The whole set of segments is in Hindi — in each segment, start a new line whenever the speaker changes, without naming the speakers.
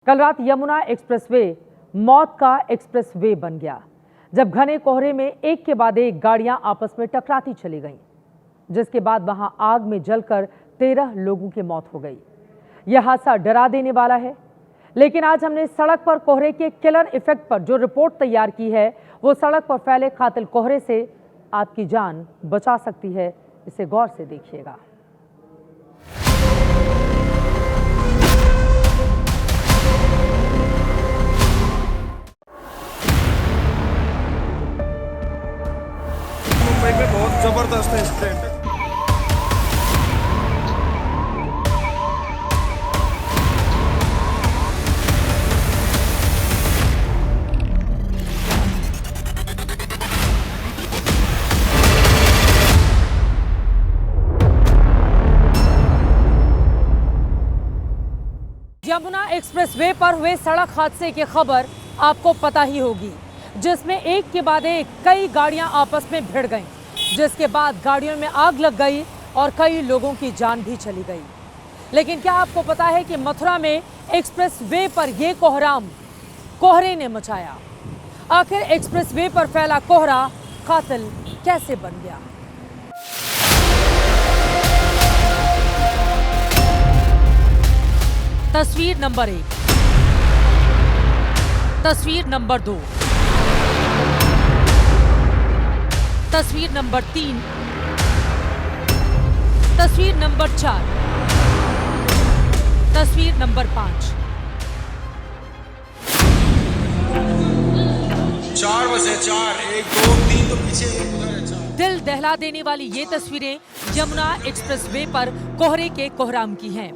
कल रात यमुना एक्सप्रेसवे मौत का एक्सप्रेसवे बन गया जब घने कोहरे में एक के बाद एक गाड़ियां आपस में टकराती चली गईं, जिसके बाद वहां आग में जलकर 13 लोगों की मौत हो गई। यह हादसा डरा देने वाला है, लेकिन आज हमने सड़क पर कोहरे के किलर इफेक्ट पर जो रिपोर्ट तैयार की है, वो सड़क पर फैले कातिल कोहरे से आपकी जान बचा सकती है। इसे गौर से देखिएगा।
मुंबई में बहुत जबरदस्त एक्सीडेंट है।
यमुना एक्सप्रेसवे पर हुए सड़क हादसे की खबर आपको पता ही होगी, जिसमें एक के बाद एक कई गाड़ियां आपस में भिड़ गईं, जिसके बाद गाड़ियों में आग लग गई और कई लोगों की जान भी चली गई। लेकिन क्या आपको पता है कि मथुरा में एक्सप्रेसवे पर ये कोहरे ने मचाया? आखिर एक्सप्रेसवे पर फैला कोहरा कातिल कैसे बन गया? तस्वीर नंबर 1, तस्वीर नंबर 2, तस्वीर नंबर 3, तस्वीर नंबर 4, तस्वीर नंबर 5।
4 बजे 4, 1 2 3 तो पीछे एक उधर है 4।
दिल दहला देने वाली ये तस्वीरें यमुना एक्सप्रेसवे पर कोहरे के कोहराम की हैं।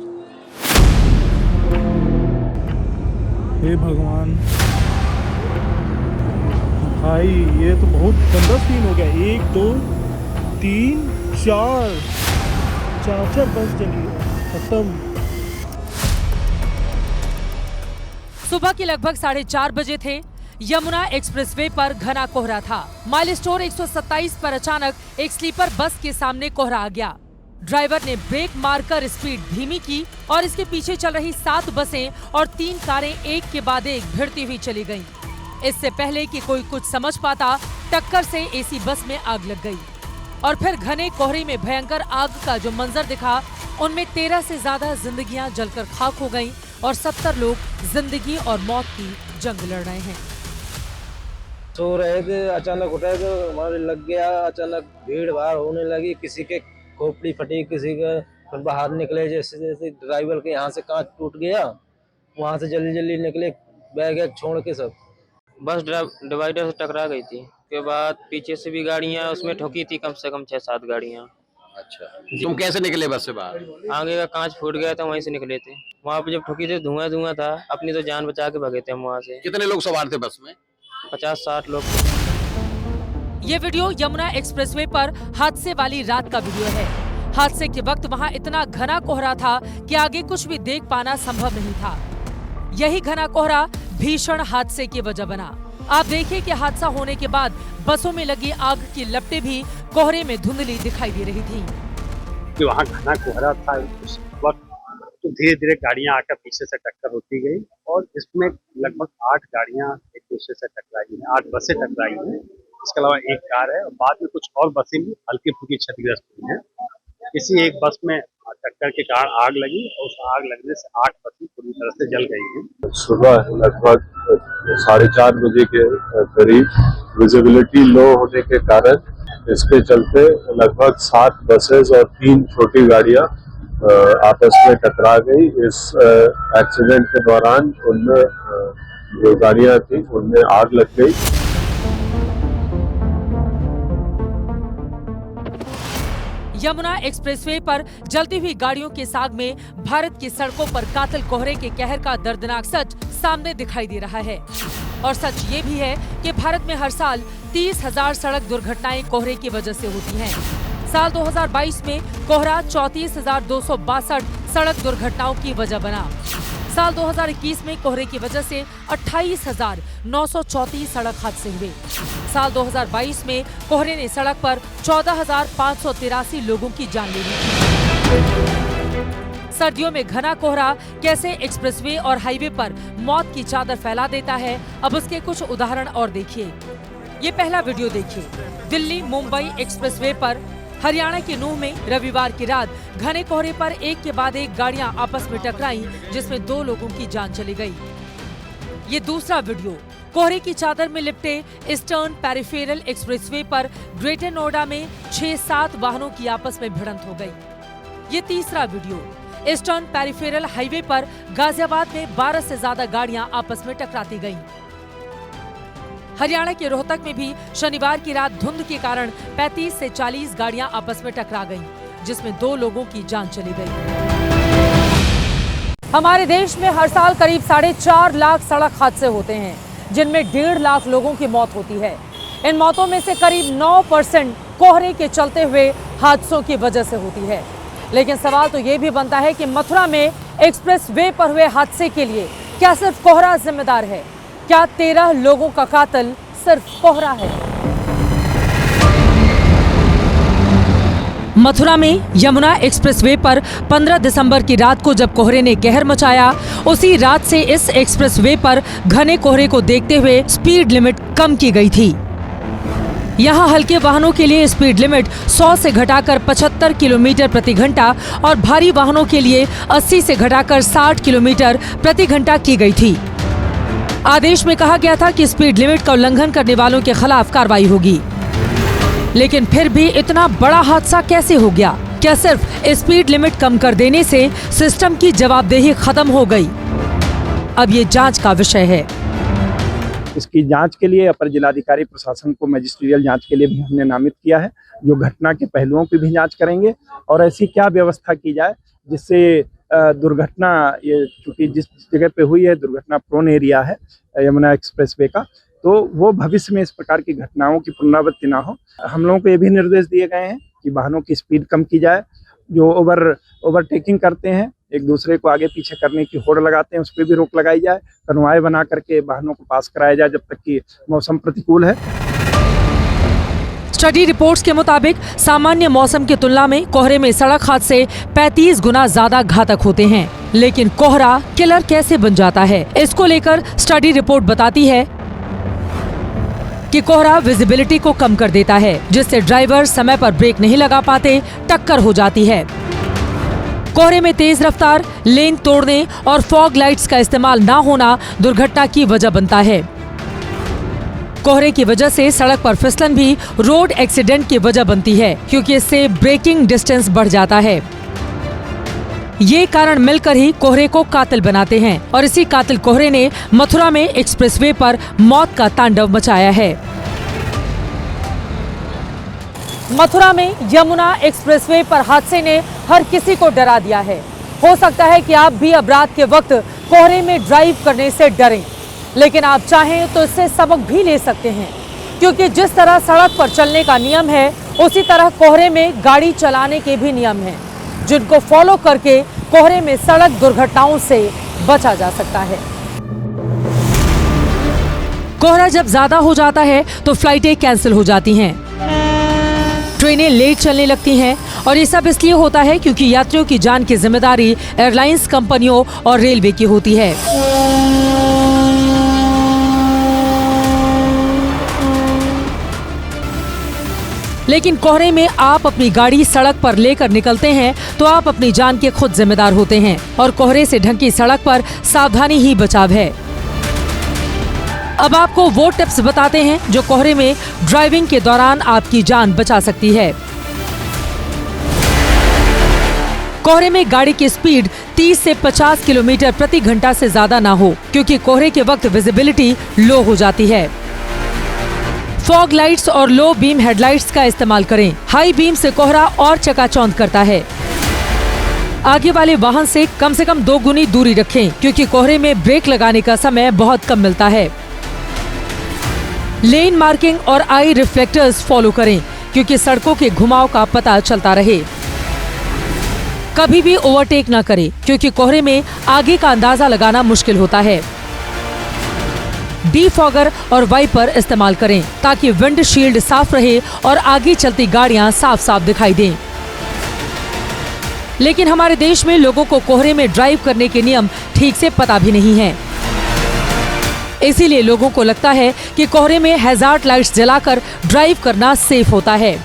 हे भगवान भाई, ये तो बहुत गंदा सीन हो गया। 1 2 3 4 बस चली खत्म।
सुबह के लगभग 4:30 बजे थे। यमुना एक्सप्रेसवे पर घना कोहरा था। माइलस्टोन 127 पर अचानक एक स्लीपर बस के सामने कोहरा आ गया। ड्राइवर ने ब्रेक मारकर स्पीड धीमी की और इसके पीछे चल रही 7 बसें और 3 कारें एक के बाद एक भिड़ती हुई चली गईं। इससे पहले कि कोई कुछ समझ पाता, टक्कर से एसी बस में आग लग गई और फिर घने कोहरे में भयंकर आग का जो मंजर दिखा, उनमें 13 से ज्यादा जिंदगियां जलकर खाक हो गईं और 70 लोग जिंदगी और मौत की जंग लड़ रहे हैं।
सो रहे थे, अचानक उठे तो हमारे लग गया। अचानक भीड़ भाड़ होने लगी, किसी के खोपड़ी फटी, किसी के फिर बाहर निकले। जैसे जैसे ड्राइवर के यहाँ से कांच टूट गया, वहाँ से जल्दी जल्दी निकले, बैग वैग छोड़ के सब।
बस डिवाइडर से टकरा गई थी। के बाद पीछे से भी गाड़ियां उसमें ठोकी थी, कम से कम 6-7 गाड़ियां।
अच्छा, तुम कैसे निकले बस से बाहर?
आगे का कांच फूट गया था, वहीं से निकले थे। वहाँ पे जब ठोकी थी धुआं था, अपनी तो जान बचा के भगे थे हम वहाँ से।
कितने लोग सवार थे बस में?
50-60 लोग।
ये वीडियो यमुना एक्सप्रेसवे पर हादसे वाली रात का वीडियो है। हादसे के वक्त वहां इतना घना कोहरा था कि आगे कुछ भी देख पाना संभव नहीं था। यही घना कोहरा भीषण हादसे की वजह बना। आप देखिए कि हादसा होने के बाद बसों में लगी आग की लपटें भी कोहरे में धुंधली दिखाई दे रही थी।
कि वहाँ घना कोहरा था उस वक्त, तो धीरे धीरे गाड़ियां आकर पीछे से टक्कर होती गई और इसमें लगभग 8 गाड़ियां एक दूसरे से टकराई हैं, 8 बसें टकराई हैं। इसके अलावा एक कार है और बाद में कुछ और बसें भी हल्की फुल्की क्षतिग्रस्त हुई हैं। किसी एक बस में टक्कर के कारण आग लगी और उस आग लगने से 8 बसें पूरी तरह से जल गई हैं।
सुबह लगभग 4:30 बजे के करीब विजिबिलिटी लो होने के कारण इसके चलते लगभग 7 बसेस और 3 छोटी गाड़ियां आपस में टकरा गई। इस एक्सीडेंट के दौरान उनमें जो गाड़ियां थी उनमें आग लग गई।
यमुना एक्सप्रेसवे पर जलती हुई गाड़ियों के साग में भारत की सड़कों पर कातिल कोहरे के कहर का दर्दनाक सच सामने दिखाई दे रहा है। और सच ये भी है कि भारत में हर साल 30,000 सड़क दुर्घटनाएं कोहरे की वजह से होती हैं। साल 2022 में कोहरा 34,262 सड़क दुर्घटनाओं की वजह बना। साल 2021 में कोहरे की वजह से 28,934 सड़क हादसे हुए। साल 2022 में कोहरे ने सड़क पर 14,583 लोगों की जान ले ली। सर्दियों में घना कोहरा कैसे एक्सप्रेसवे और हाईवे पर मौत की चादर फैला देता है, अब उसके कुछ उदाहरण और देखिए। ये पहला वीडियो देखिए। दिल्ली मुंबई एक्सप्रेसवे पर हरियाणा के नूह में रविवार की रात घने कोहरे पर एक के बाद एक गाड़ियां आपस में टकराईं, जिसमें 2 लोगों की जान चली गई। ये दूसरा वीडियो कोहरे की चादर में लिपटे ईस्टर्न पेरिफेरल एक्सप्रेसवे पर ग्रेटर नोएडा में 6-7 वाहनों की आपस में भिड़ंत हो गई। ये तीसरा वीडियो ईस्टर्न पेरिफेरल हाईवे पर गाजियाबाद में 12 से ज्यादा गाड़ियां आपस में टकराती गईं। हरियाणा के रोहतक में भी शनिवार की रात धुंध के कारण 35 से 40 गाड़ियां आपस में टकरा गईं, जिसमें 2 लोगों की जान चली गई। हमारे देश में हर साल करीब 4.5 लाख सड़क हादसे होते हैं, जिनमें 1.5 लाख लोगों की मौत होती है। इन मौतों में से करीब 9% कोहरे के चलते हुए हादसों की वजह से होती है। लेकिन सवाल तो ये भी बनता है कि मथुरा में एक्सप्रेस वे पर हुए हादसे के लिए क्या सिर्फ कोहरा जिम्मेदार है? क्या 13 लोगों का कातिल सिर्फ कोहरा है? मथुरा में यमुना एक्सप्रेसवे पर 15 दिसंबर की रात को जब कोहरे ने कहर मचाया, उसी रात से इस एक्सप्रेसवे पर घने कोहरे को देखते हुए स्पीड लिमिट कम की गई थी। यहाँ हल्के वाहनों के लिए स्पीड लिमिट 100 से घटाकर 75 किलोमीटर प्रति घंटा और भारी वाहनों के लिए 80 से घटाकर 60 किलोमीटर प्रति घंटा की गई थी। आदेश में कहा गया था कि स्पीड लिमिट का उल्लंघन करने वालों के खिलाफ कार्रवाई होगी। लेकिन फिर भी इतना बड़ा हादसा कैसे हो गया? क्या सिर्फ स्पीड लिमिट कम कर देने से सिस्टम की जवाबदेही खत्म हो गई? अब ये जांच का विषय है।
इसकी जांच के लिए अपर जिलाधिकारी प्रशासन को मैजिस्ट्रियल जांच के लिए भी हमने नामित किया है, जो घटना के पहलुओं की भी जांच करेंगे और ऐसी क्या व्यवस्था की जाए जिससे दुर्घटना, ये चूंकि जिस जगह पे हुई है दुर्घटना प्रोन एरिया है यमुना एक्सप्रेसवे का, तो वो भविष्य में इस प्रकार की घटनाओं की पुनरावृत्ति ना हो। हम लोगों को ये भी निर्देश दिए गए हैं कि वाहनों की स्पीड कम की जाए, जो ओवरटेकिंग करते हैं, एक दूसरे को आगे पीछे करने की होड़ लगाते हैं, उस पर भी रोक लगाई जाए, कन्वाय बना करके वाहनों को पास कराया जाए जब तक कि मौसम प्रतिकूल है।
स्टडी रिपोर्ट्स के मुताबिक सामान्य मौसम की तुलना में कोहरे में सड़क हादसे 35 गुना ज्यादा घातक होते हैं। लेकिन कोहरा किलर कैसे बन जाता है? इसको लेकर स्टडी रिपोर्ट बताती है कि कोहरा विजिबिलिटी को कम कर देता है, जिससे ड्राइवर समय पर ब्रेक नहीं लगा पाते, टक्कर हो जाती है। कोहरे में तेज रफ्तार, लेन तोड़ने और फॉग लाइट्स का इस्तेमाल ना होना दुर्घटना की वजह बनता है। कोहरे की वजह से सड़क पर फिसलन भी रोड एक्सीडेंट की वजह बनती है, क्योंकि इससे ब्रेकिंग डिस्टेंस बढ़ जाता है। ये कारण मिलकर ही कोहरे को कातिल बनाते हैं और इसी कातिल कोहरे ने मथुरा में एक्सप्रेसवे पर मौत का तांडव मचाया है। मथुरा में यमुना एक्सप्रेसवे पर हादसे ने हर किसी को डरा दिया है। हो सकता है कि आप भी अब रात के वक्त कोहरे में ड्राइव करने से डरें, लेकिन आप चाहें तो इससे सबक भी ले सकते हैं, क्योंकि जिस तरह सड़क पर चलने का नियम है, उसी तरह कोहरे में गाड़ी चलाने के भी नियम हैं, जिनको फॉलो करके कोहरे में सड़क दुर्घटनाओं से बचा जा सकता है। कोहरा जब ज्यादा हो जाता है तो फ्लाइटें कैंसिल हो जाती हैं, ट्रेनें लेट चलने लगती हैं और ये सब इसलिए होता है क्योंकि यात्रियों की जान की जिम्मेदारी एयरलाइंस कंपनियों और रेलवे की होती है। लेकिन कोहरे में आप अपनी गाड़ी सड़क पर लेकर निकलते हैं तो आप अपनी जान के खुद जिम्मेदार होते हैं और कोहरे से ढकी सड़क पर सावधानी ही बचाव है। अब आपको वो टिप्स बताते हैं जो कोहरे में ड्राइविंग के दौरान आपकी जान बचा सकती है। कोहरे में गाड़ी की स्पीड 30 से 50 किलोमीटर प्रति घंटा से ज्यादा ना हो, क्योंकि कोहरे के वक्त विजिबिलिटी लो हो जाती है। फॉग लाइट्स और लो बीम हेडलाइट्स का इस्तेमाल करें। हाई बीम से कोहरा और चकाचौंध करता है। आगे वाले वाहन से कम 2 गुनी दूरी रखें, क्योंकि कोहरे में ब्रेक लगाने का समय बहुत कम मिलता है। लेन मार्किंग और आई रिफ्लेक्टर्स फॉलो करें, क्योंकि सड़कों के घुमाव का पता चलता रहे। कभी भी ओवरटेक न करें, क्योंकि कोहरे में आगे का अंदाजा लगाना मुश्किल होता है। डीफॉगर और वाइपर इस्तेमाल करें ताकि विंडशील्ड साफ रहे और आगे चलती गाड़ियां साफ साफ दिखाई दें। लेकिन हमारे देश में लोगों को कोहरे में ड्राइव करने के नियम ठीक से पता भी नहीं है। इसीलिए लोगों को लगता है कि कोहरे में हैजार्ड लाइट्स जलाकर ड्राइव करना सेफ होता है।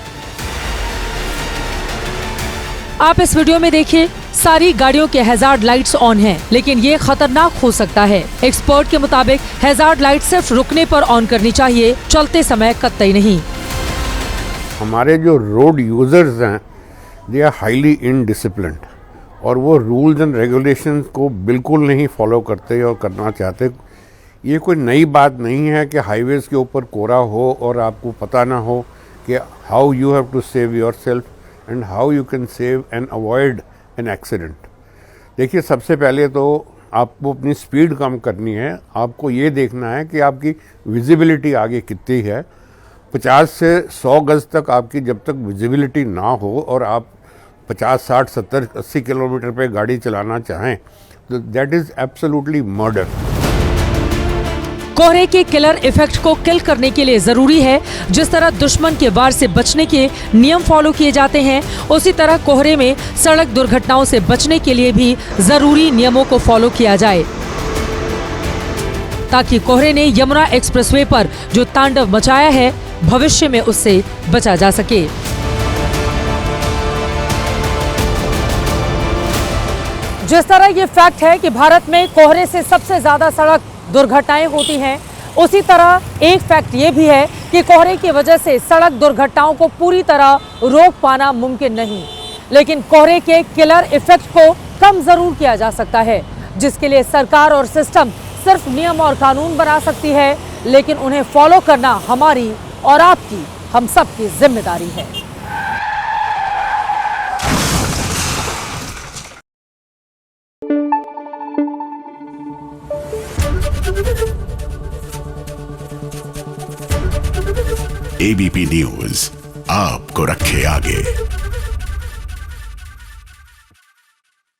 आप इस वीडियो में देखिए, सारी गाड़ियों के हैजार्ड लाइट्स ऑन हैं, लेकिन ये खतरनाक हो सकता है। एक्सपर्ट के मुताबिक हैजार्ड लाइट सिर्फ रुकने पर ऑन करनी चाहिए, चलते समय कतई नहीं।
हमारे जो रोड यूजर्स हैं, दे आर हाईली इनडिसिप्लिन्ड और वो रूल्स एंड रेगुलेशंस को बिल्कुल नहीं फॉलो करते और करना चाहते। ये कोई नई बात नहीं है कि हाईवेज़ के ऊपर कोहरा हो और आपको पता ना हो कि how you have to save yourself and how you can save and avoid an accident. देखिए, सबसे पहले तो आपको अपनी स्पीड कम करनी है। आपको ये देखना है कि आपकी विजिबिलिटी आगे कितनी है। 50 से 100 गज तक आपकी जब तक विजिबिलिटी ना हो और आप 50, 60, 70, 80 किलोमीटर पे गाड़ी चलाना चाहें तो दैट इज़ एब्सोल्युटली मर्डर।
कोहरे के किलर इफेक्ट को किल करने के लिए जरूरी है जिस तरह दुश्मन के वार से बचने के नियम फॉलो किए जाते हैं, उसी तरह कोहरे में सड़क दुर्घटनाओं से बचने के लिए भी जरूरी नियमों को फॉलो किया जाए, ताकि कोहरे ने यमुना एक्सप्रेसवे पर जो तांडव मचाया है, भविष्य में उससे बचा जा सके। जिस तरह ये फैक्ट है कि भारत में कोहरे से सबसे ज्यादा सड़क दुर्घटनाएं होती हैं, उसी तरह एक फैक्ट ये भी है कि कोहरे की वजह से सड़क दुर्घटनाओं को पूरी तरह रोक पाना मुमकिन नहीं, लेकिन कोहरे के किलर इफेक्ट को कम जरूर किया जा सकता है, जिसके लिए सरकार और सिस्टम सिर्फ नियम और कानून बना सकती है, लेकिन उन्हें फॉलो करना हमारी और आपकी, हम सबकी जिम्मेदारी है।
एबीपी न्यूज आपको रखे आगे।